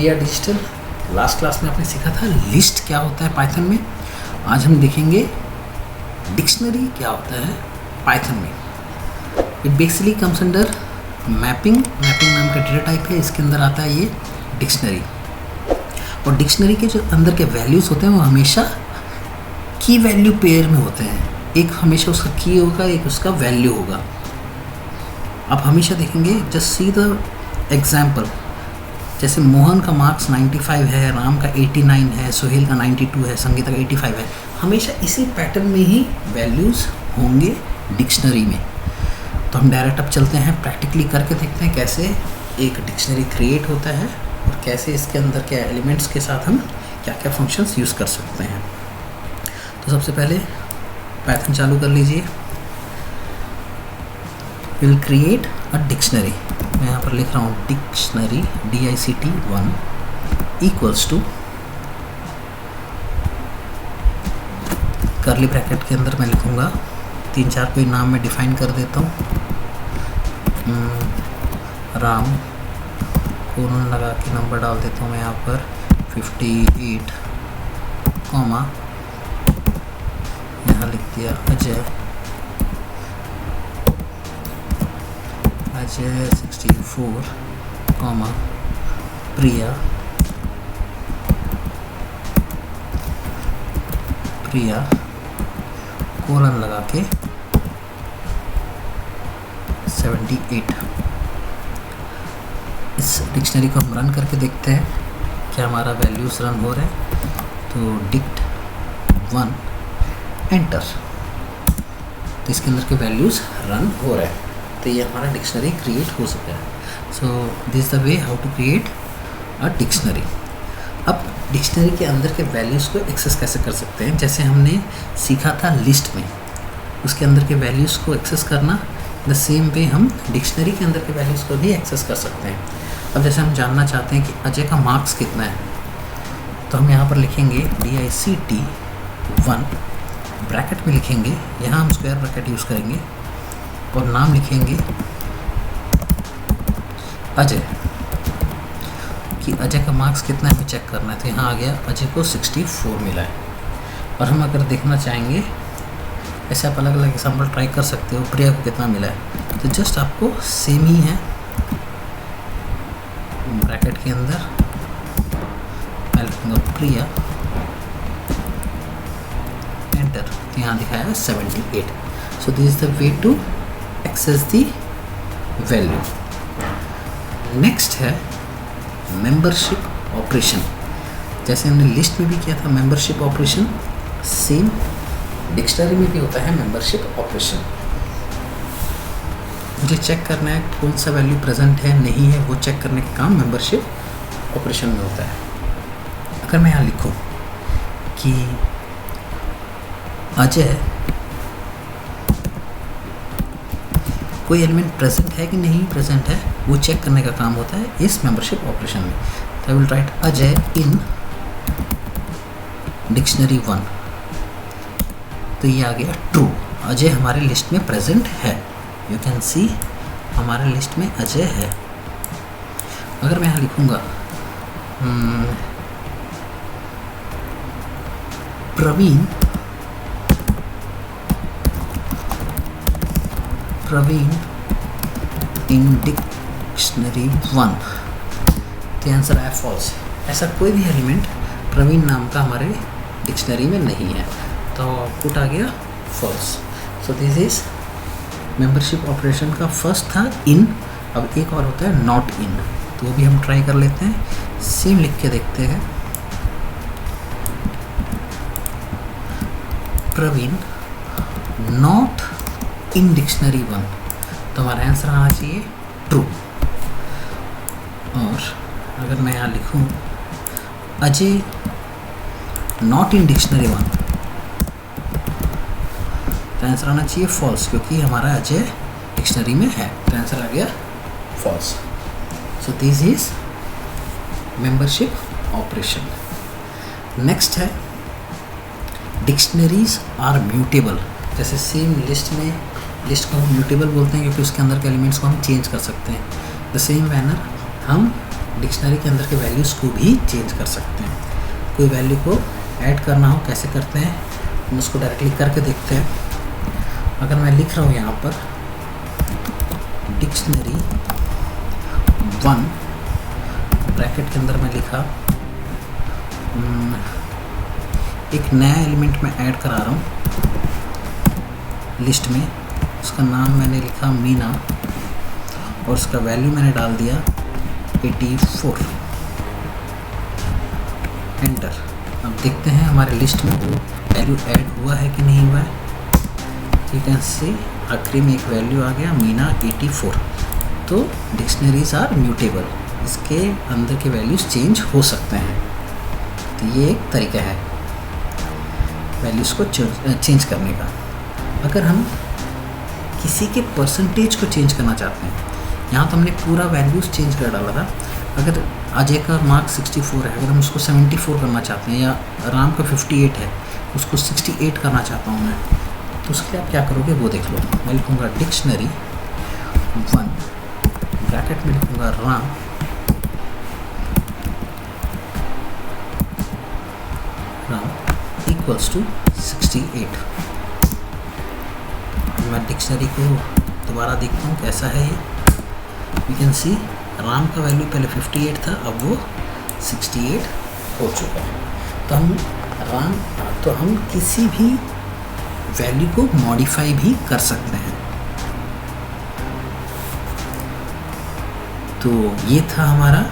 India digital. Last class में आपने सीखा था लिस्ट क्या होता है पाइथन में। आज हम देखेंगे डिक्शनरी क्या होता है पाइथन में। It basically comes under mapping नाम का डेटा टाइप है, इसके अंदर आता है ये डिक्शनरी। और डिक्शनरी के जो अंदर के वैल्यूज़ होते हैं वो हमेशा की वैल्यू पेयर में होते हैं। एक हमेशा उसका की होगा, एक उसका वैल्यू होगा। आप हमेशा देखेंगे, जस्ट सी द एग्जाम्पल, जैसे मोहन का मार्क्स 95 है, राम का 89 है, सोहेल का 92 है, संगीता का 85 है। हमेशा इसी पैटर्न में ही वैल्यूज़ होंगे डिक्शनरी में। तो हम डायरेक्ट अब चलते हैं, प्रैक्टिकली करके देखते हैं कैसे एक डिक्शनरी क्रिएट होता है और कैसे इसके अंदर के एलिमेंट्स के साथ हम क्या क्या फंक्शंस यूज़ कर सकते हैं। तो सबसे पहले पाइथन चालू कर लीजिए। Will create a dictionary. मैं यहाँ पर लिख रहा हूँ dictionary DICT1 equals to, curly bracket के अंदर मैं लिखूँगा 3-4 कोई नाम मैं डिफाइन कर देता हूँ। राम, कोलन लगा के नंबर डाल देता हूँ मैं यहाँ पर 58, कॉमा यहाँ लिख दिया अजय 64, कॉमा प्रिया कोलन लगा के 78। इस डिक्शनरी को हम रन करके देखते हैं क्या हमारा वैल्यूज़ रन हो रहे हैं। तो dict1 एंटर, तो इसके अंदर के वैल्यूज़ रन हो रहे हैं। तो ये हमारा डिक्शनरी क्रिएट हो सकता है। So this the way how to create a dictionary. अब डिक्शनरी के अंदर के वैल्यूज़ को एक्सेस कैसे कर सकते हैं, जैसे हमने सीखा था लिस्ट में, उसके अंदर के वैल्यूज़ को एक्सेस करना। द सेम वे हम डिक्शनरी के अंदर के वैल्यूज़ को भी एक्सेस कर सकते हैं। अब जैसे हम जानना चाहते हैं कि अजय का मार्क्स कितना है, तो हम यहाँ पर लिखेंगे DICT1, ब्रैकेट में लिखेंगे, यहाँ हम स्क्वायर ब्रैकेट यूज़ करेंगे और नाम लिखेंगे अजय, कि अजय का मार्क्स कितना है हमें चेक करना है। तो यहाँ आ गया अजय को 64 मिला है। और हम अगर देखना चाहेंगे, ऐसे आप अलग अलग एग्जाम्पल ट्राई कर सकते हो, प्रिया को कितना मिला है, तो जस्ट आपको सेम ही है, ब्रैकेट के अंदर मैं लिखूँगा प्रिया, एंटर, तो यहाँ दिखाया है 78। So this is the way to access the value. Next है मेंबरशिप ऑपरेशन। जैसे हमने लिस्ट में भी किया था मेंबरशिप ऑपरेशन, सेम डिक्शनरी में भी होता है मेंबरशिप ऑपरेशन। मुझे चेक करना है कौन सा वैल्यू प्रेजेंट है नहीं है, वो चेक करने का काम मेंबरशिप ऑपरेशन में होता है। अगर मैं यहाँ लिखूँ कि अजय कोई एलिमेंट प्रेजेंट है कि नहीं प्रेजेंट है, वो चेक करने का काम होता है इस मेंबरशिप ऑपरेशन में। तो I will write Ajay in dictionary 1, तो ये आ गया ट्रू, अजय हमारे लिस्ट में प्रेजेंट है। यू कैन सी हमारे लिस्ट में अजय है। अगर मैं यहाँ लिखूँगा प्रवीण इन डिक्शनरी 1, तो आंसर आया फॉल्स। ऐसा कोई भी एलिमेंट प्रवीण नाम का हमारे डिक्शनरी में नहीं है, तो आउटपुट आ गया false. So this is membership operation का फर्स्ट था इन। अब एक और होता है नॉट इन, तो वो भी हम ट्राई कर लेते हैं, सेम लिख के देखते हैं। प्रवीण नॉट इन डिक्शनरी 1, तो हमारा आंसर आना चाहिए ट्रू। और अगर मैं यहाँ लिखूँ अजय नॉट इन डिक्शनरी 1, तो आंसर आना चाहिए फॉल्स, क्योंकि हमारा अजय डिक्शनरी में है, तो आंसर आ गया false. So this is membership operation. Next है डिक्शनरीज आर म्यूटेबल। जैसे सेम लिस्ट में, लिस्ट को हम म्यूटेबल बोलते हैं क्योंकि उसके अंदर के एलिमेंट्स को हम चेंज कर सकते हैं। द सेम मैनर हम डिक्शनरी के अंदर के वैल्यूज़ को भी चेंज कर सकते हैं। कोई वैल्यू को ऐड करना हो कैसे करते हैं, हम उसको डायरेक्टली करके देखते हैं। अगर मैं लिख रहा हूँ यहाँ पर डिक्शनरी 1 ब्रैकेट के अंदर मैं लिखा एक नया एलिमेंट मैं ऐड करा रहा हूँ लिस्ट में, उसका नाम मैंने लिखा मीना और उसका वैल्यू मैंने डाल दिया 84। एंटर। अब देखते हैं हमारे लिस्ट में वो वैल्यू ऐड हुआ है कि नहीं हुआ है। यू कैन सी आखिरी में एक वैल्यू आ गया मीना 84। तो डिक्शनरीज आर म्यूटेबल, इसके अंदर के वैल्यूज़ चेंज हो सकते हैं। तो ये एक तरीका है वैल्यूज़ को चेंज करने का। अगर हम किसी के परसेंटेज को चेंज करना चाहते हैं, यहाँ तो हमने पूरा वैल्यूज़ चेंज कर डाला था। अगर अजय का मार्क 64 है, अगर हम उसको 74 करना चाहते हैं, या राम का 58 है उसको 68 करना चाहता हूँ मैं, तो उसके लिए आप क्या करोगे वो देख लो। मैं लिखूँगा डिक्शनरी 1 ब्रैकेट में लिखूँगा राम इक्वल्स टू 68। मैं डिक्शनरी को दोबारा देखता हूँ कैसा है ये। यू कैन सी राम का वैल्यू पहले 58 था, अब वो 68 हो चुका है। तो हम किसी भी वैल्यू को मॉडिफाई भी कर सकते हैं। तो ये था हमारा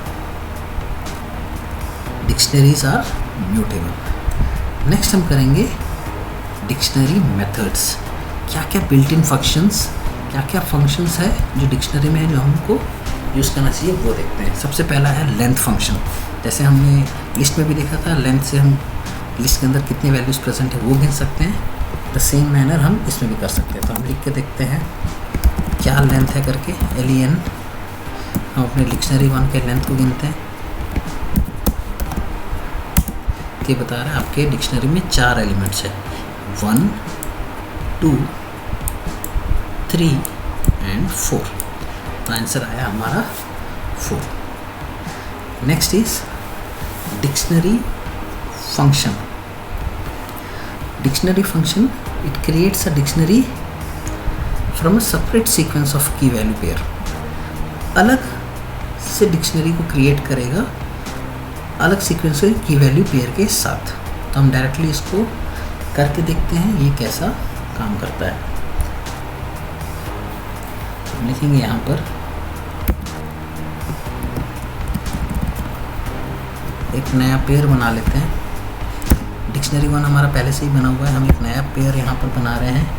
डिक्शनरीज आर म्यूटेबल। नेक्स्ट हम करेंगे डिक्शनरी मेथड्स। क्या क्या बिल्ट इन फंक्शंस, क्या क्या फंक्शंस है जो डिक्शनरी में है जो हमको यूज़ करना चाहिए वो देखते हैं। सबसे पहला है लेंथ फंक्शन। जैसे हमने लिस्ट में भी देखा था, लेंथ से हम लिस्ट के अंदर कितने वैल्यूज़ प्रेजेंट है वो गिन सकते हैं। द सेम मैनर हम इसमें भी कर सकते हैं। तो हम लिख के देखते हैं क्या लेंथ है करके, LEN। हम अपने डिक्शनरी 1 के लेंथ को गिनते हैं। ये बता रहा है आपके डिक्शनरी में 4 एलिमेंट्स है, 1 2 3 एंड 4। तो आंसर आया हमारा 4। Next is dictionary function. Dictionary function, it creates a dictionary from a separate sequence of की वैल्यू पेयर। अलग से डिक्शनरी को क्रिएट करेगा अलग सीक्वेंस की वैल्यू पेयर के साथ। तो हम डायरेक्टली इसको करके देखते हैं ये कैसा काम करता है। हम लिखेंगे यहाँ पर एक नया पेयर बना लेते हैं। डिक्शनरी 1 हमारा पहले से ही बना हुआ है, हम एक नया पेयर यहाँ पर बना रहे हैं।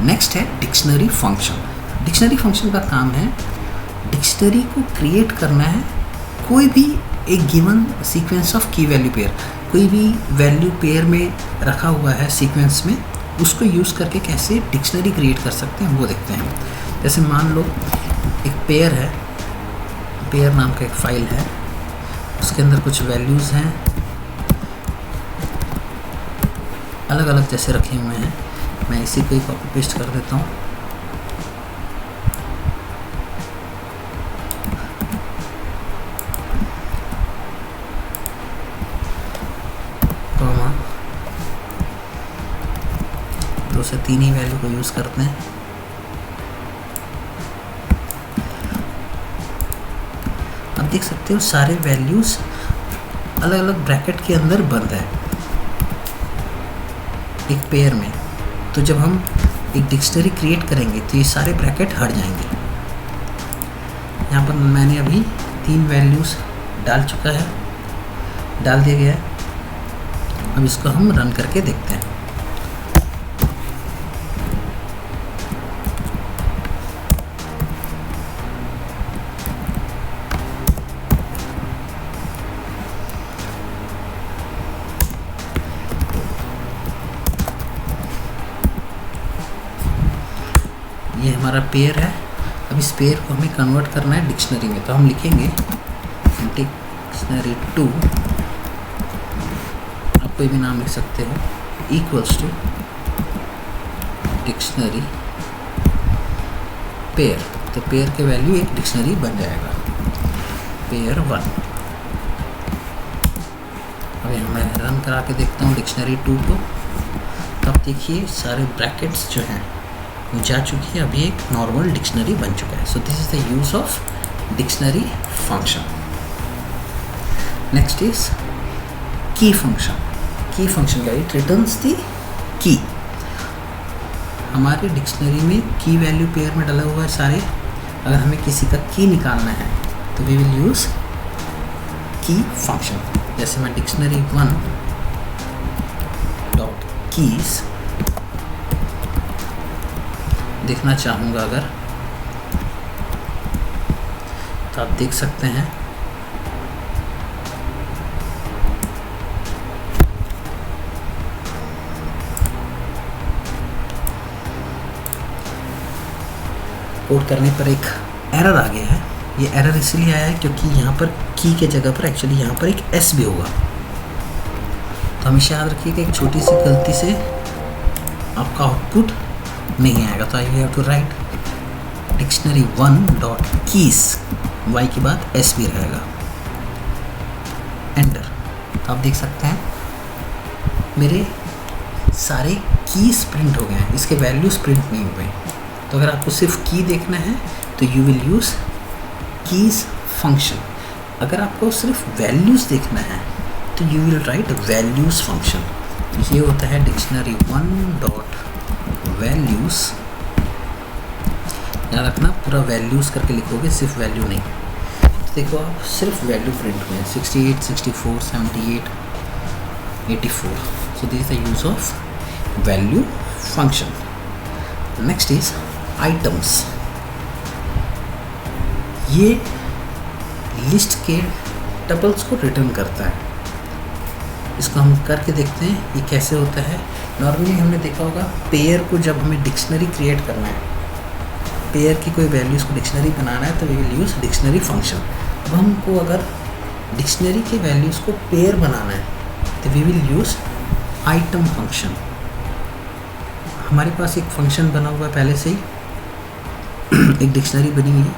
नेक्स्ट है डिक्शनरी फंक्शन। डिक्शनरी फंक्शन का काम है डिक्शनरी को क्रिएट करना है। कोई भी एक गिवन सीक्वेंस ऑफ की वैल्यू पेयर, कोई भी वैल्यू पेयर में रखा हुआ है सीक्वेंस में, उसको यूज़ करके कैसे डिक्शनरी क्रिएट कर सकते हैं वो देखते हैं। जैसे मान लो एक पेयर है, पेयर नाम का एक फाइल है, उसके अंदर कुछ वैल्यूज़ हैं अलग अलग जैसे रखे हुए हैं। मैं इसी को ही कॉपी पेस्ट कर देता हूँ। कॉमा 2 से 3 ही वैल्यू को यूज़ करते हैं। आप देख सकते हो सारे वैल्यूज़ अलग अलग ब्रैकेट के अंदर बंद है एक पेयर में। तो जब हम एक डिक्शनरी क्रिएट करेंगे तो ये सारे ब्रैकेट हट जाएंगे। यहाँ पर मैंने अभी 3 वैल्यूज़ डाल चुका है, डाल दिया गया है। अब इसको हम रन करके देखते हैं। ये हमारा पेयर है। अब इस पेयर को हमें कन्वर्ट करना है डिक्शनरी में। तो हम लिखेंगे डिक्शनरी 2 कोई भी नाम लिख सकते हो, इक्वल्स टू डिक्शनरी पेयर। तो पेयर के वैल्यू एक डिक्शनरी बन जाएगा, पेयर 1। अभी मैं रन करा के देखता हूँ डिक्शनरी 2 को। तब देखिए सारे ब्रैकेट्स जो हैं वो जा चुकी है, अभी एक नॉर्मल डिक्शनरी बन चुका है। So this is the use of dictionary function. Next is की फंक्शन। की फंक्शन का इट रिटर्न्स द की। हमारे डिक्शनरी में की वैल्यू पेयर में डाला हुआ है सारे। अगर हमें किसी का की निकालना है तो वी विल यूज की फंक्शन। जैसे मैं डिक्शनरी 1 डॉट कीज देखना चाहूँगा अगर, तो आप देख सकते हैं कोड करने पर एक एरर आ गया है। ये एरर इसलिए आया है क्योंकि यहाँ पर की के जगह पर एक्चुअली यहाँ पर एक एस भी होगा। तो हमेशा याद रखिए कि एक छोटी सी गलती से आपका आउटपुट नहीं आएगा। तो I have to write dictionary 1 dot keys, Y के बाद एस भी रहेगा, एंटर। तो आप देख सकते हैं मेरे सारे कीज प्रिंट हो गए हैं, इसके वैल्यूज प्रिंट नहीं हुए। तो अगर आपको सिर्फ की देखना है तो you will use keys function. अगर आपको सिर्फ वैल्यूज़ देखना है तो you will write values function. ये होता है डिक्शनरी 1 डॉट वैल्यूज़। याद रखना पूरा वैल्यूज़ करके लिखोगे, सिर्फ वैल्यू नहीं। तो देखो आप सिर्फ वैल्यू प्रिंट हुए हैं 68, 64, 78, 84। सो this is the use of value function. Next is items. ये लिस्ट के टपल्स को रिटर्न करता है। इसको हम करके देखते हैं ये कैसे होता है। नॉर्मली हमने देखा होगा पेयर को जब हमें डिक्शनरी क्रिएट करना है, पेयर की कोई वैल्यूज़ को डिक्शनरी बनाना है तो we will use dictionary function. अब हमको अगर डिक्शनरी के वैल्यूज़ को पेयर बनाना है तो we will use item function. हमारे पास एक फंक्शन बना हुआ है पहले से ही, एक डिक्शनरी बनी हुई है,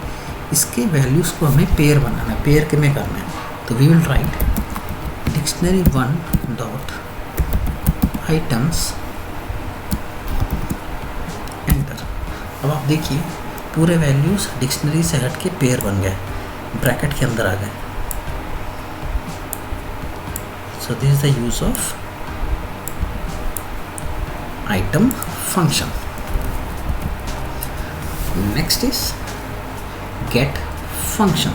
इसके वैल्यूज़ को हमें पेयर बनाना है, पेयर के में करना है। तो we will write dictionary 1 dot items, enter. अब आप देखिए पूरे वैल्यूज़ डिक्शनरी से हट के पेयर बन गए, ब्रैकेट के अंदर आ गए। So this is the use of item function. Next is get function.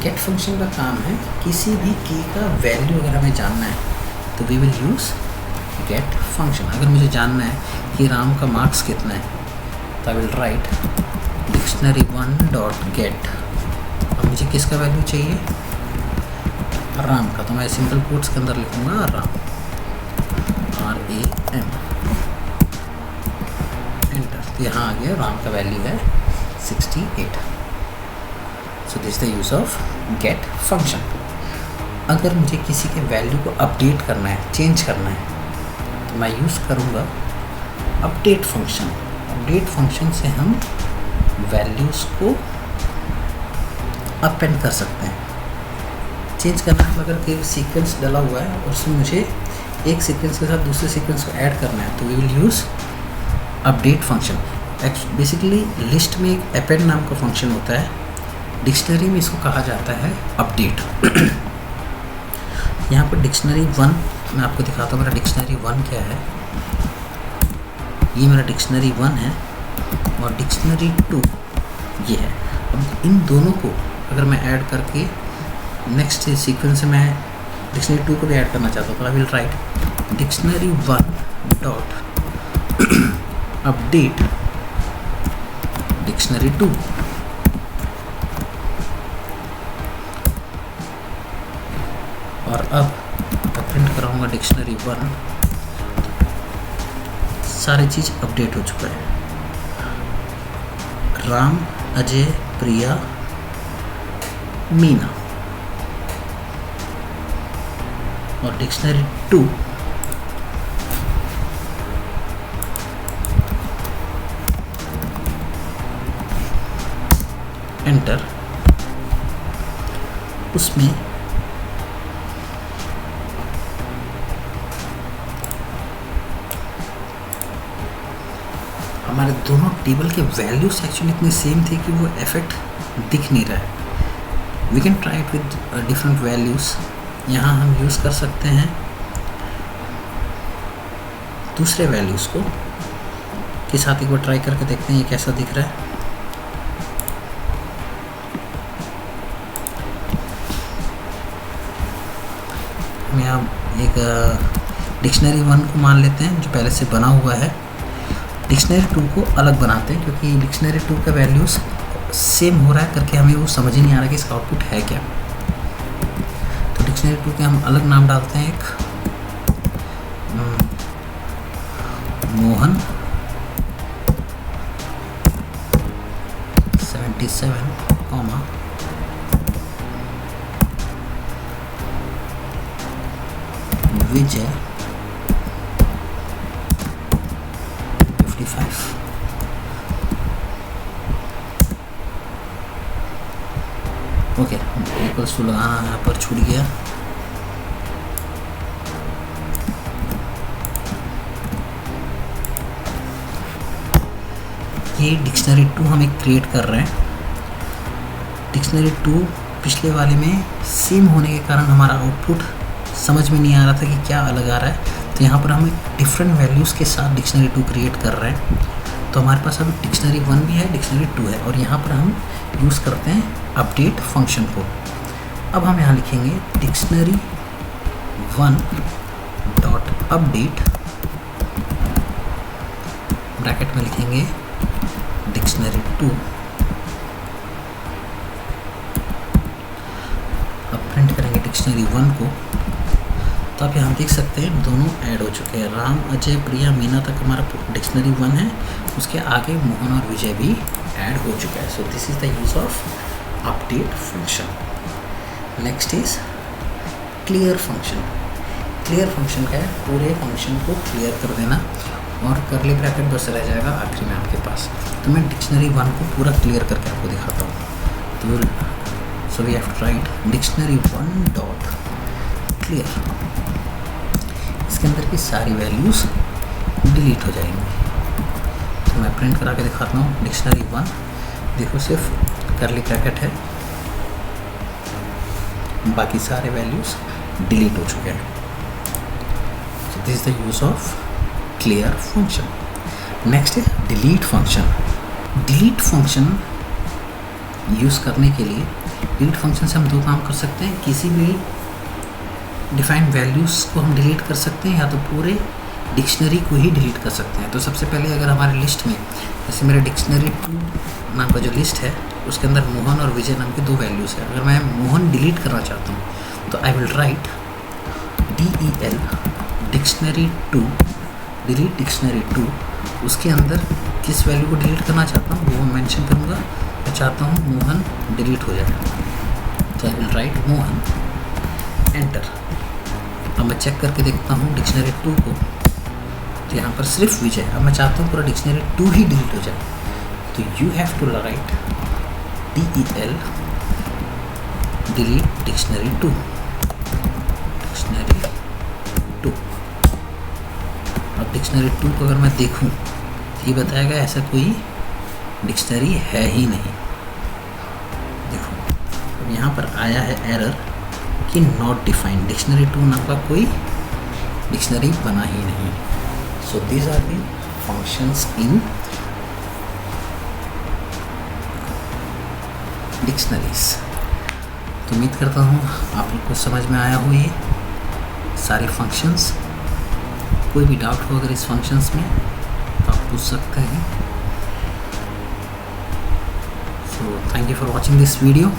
Get function का काम है किसी भी की का वैल्यू अगर हमें जानना है तो we will use get function. अगर मुझे जानना है कि राम का मार्क्स कितना है तो I will write dictionary 1 dot gate. अब मुझे किसका वैल्यू चाहिए, राम का, तो मैं सिंपल कोट्स के अंदर लिखूँगा राम, RAM, एंटर। तो यहाँ आ गया राम का वैल्यू है 68। So this the use of get function. अगर मुझे किसी के वैल्यू को अपडेट करना है, चेंज करना है, तो मैं यूज़ करूँगा अपडेट फंक्शन। अपडेट फंक्शन से हम वैल्यूज़ को अप एंड कर सकते हैं। चेंज करना है अगर कोई सीक्वेंस डाला हुआ है और उसमें मुझे एक सीक्वेंस के साथ दूसरे सीक्वेंस को ऐड करना है तो we will use update function. Basically list में एक अपेंड नाम का फंक्शन होता है, डिक्शनरी में इसको कहा जाता है अपडेट। यहाँ पर डिक्शनरी 1 मैं आपको दिखाता हूँ, मेरा डिक्शनरी 1 क्या है। ये मेरा डिक्शनरी 1 है और डिक्शनरी 2 ये है। अब इन दोनों को अगर मैं ऐड करके नेक्स्ट सीक्वेंस से मैं डिक्शनरी 2 को भी ऐड करना चाहता हूँ तो I will write dictionary 1 dot update dictionary 2। और अब मैं प्रिंट कराऊंगा डिक्शनरी 1, सारी चीज़ अपडेट हो चुका है। राम, अजय, प्रिया, मीना। और डिक्शनरी 2 एंटर, उसमें हमारे दोनों टेबल के वैल्यूज एक्चुअली इतने सेम थे कि वो इफेक्ट दिख नहीं रहा है। We can try it with different values. यहाँ हम यूज़ कर सकते हैं दूसरे वैल्यूज़ को के साथ एक बार ट्राई करके देखते हैं ये कैसा दिख रहा है। हम यहाँ एक डिक्शनरी 1 को मान लेते हैं जो पहले से बना हुआ है। डिक्शनरी 2 को अलग बनाते हैं क्योंकि डिक्शनरी 2 का वैल्यूज़ सेम हो रहा है करके हमें वो समझ ही नहीं आ रहा कि इसका आउटपुट है क्या। तो डिक्शनरी 2 के हम अलग नाम डालते हैं, एक मोहन 77, विजय 55। ओके, इक्वल्स टू लगाना यहाँ पर छूट गया। ये डिक्शनरी 2 हम एक क्रिएट कर रहे हैं। डिक्शनरी 2 पिछले वाले में सेम होने के कारण हमारा आउटपुट समझ में नहीं आ रहा था कि क्या अलग आ रहा है। तो यहाँ पर हम डिफरेंट वैल्यूज़ के साथ डिक्शनरी 2 क्रिएट कर रहे हैं। तो हमारे पास अभी डिक्शनरी 1 भी है, डिक्शनरी 2 है, और यहाँ पर हम यूज़ करते हैं अपडेट फंक्शन को। अब हम यहाँ लिखेंगे डिक्शनरी 1 डॉट अपडेट, ब्रैकेट में लिखेंगे डिक्शनरी 2। अब प्रिंट करेंगे डिक्शनरी 1 को। तो आप यहाँ देख सकते हैं दोनों ऐड हो चुके हैं। राम, अजय, प्रिया, मीना तक हमारा डिक्शनरी 1 है, उसके आगे मोहन और विजय भी ऐड हो चुका है। So this is the use of update function. Next is clear function. Clear function का है पूरे फंक्शन को क्लियर कर देना और करली ब्रैकेट बस रह जाएगा आखिरी में आपके पास। तो मैं डिक्शनरी 1 को पूरा क्लियर करके आपको दिखाता हूँ। तो so we have to write dictionary 1 dot clear. इसके अंदर की सारी वैल्यूज़ डिलीट हो जाएंगी। तो मैं प्रिंट करा के दिखाता हूँ डिक्शनरी 1। देखो सिर्फ करली ब्रैकेट है, बाकी सारे वैल्यूज़ डिलीट हो चुके हैं। So this is the use of clear function. Next है delete function. Delete function use करने के लिए डिलीट फंक्शन से हम दो काम कर सकते हैं। किसी भी डिफाइंड वैल्यूज़ को हम डिलीट कर सकते हैं या तो पूरे डिक्शनरी को ही डिलीट कर सकते हैं। तो सबसे पहले अगर हमारे लिस्ट में जैसे मेरे डिक्शनरी 2 नाम का जो लिस्ट है उसके अंदर मोहन और विजय नाम के 2 वैल्यूज़ है। अगर मैं मोहन डिलीट करना चाहता हूँ तो I will write DEL dictionary 2 delete dictionary 2। उसके अंदर किस वैल्यू को डिलीट करना चाहता हूँ वो मेंशन करूँगा। मैं चाहता हूँ मोहन डिलीट हो जाए तो I will write Mohan, enter. अब मैं चेक करके देखता हूँ डिक्शनरी 2 को, तो यहाँ पर सिर्फ विजय। अब मैं चाहता हूँ पूरा डिक्शनरी 2 ही डिलीट हो जाए तो you have to write DEL delete dictionary 2 dictionary 2। अब डिक्शनरी 2 को अगर मैं देखूँ तो ये बताएगा ऐसा कोई डिक्शनरी है ही नहीं। देखो अब यहाँ पर आया है एरर कि नॉट डिफाइंड, डिक्शनरी 2 नाम का कोई डिक्शनरी बना ही नहीं। So these are the functions in dictionaries. तो उम्मीद करता हूँ आप लोग को समझ में आया हो ये सारे फंक्शंस। कोई भी डाउट हो अगर इस फंक्शंस में तो आप पूछ सकते हैं। So thank you for watching this video.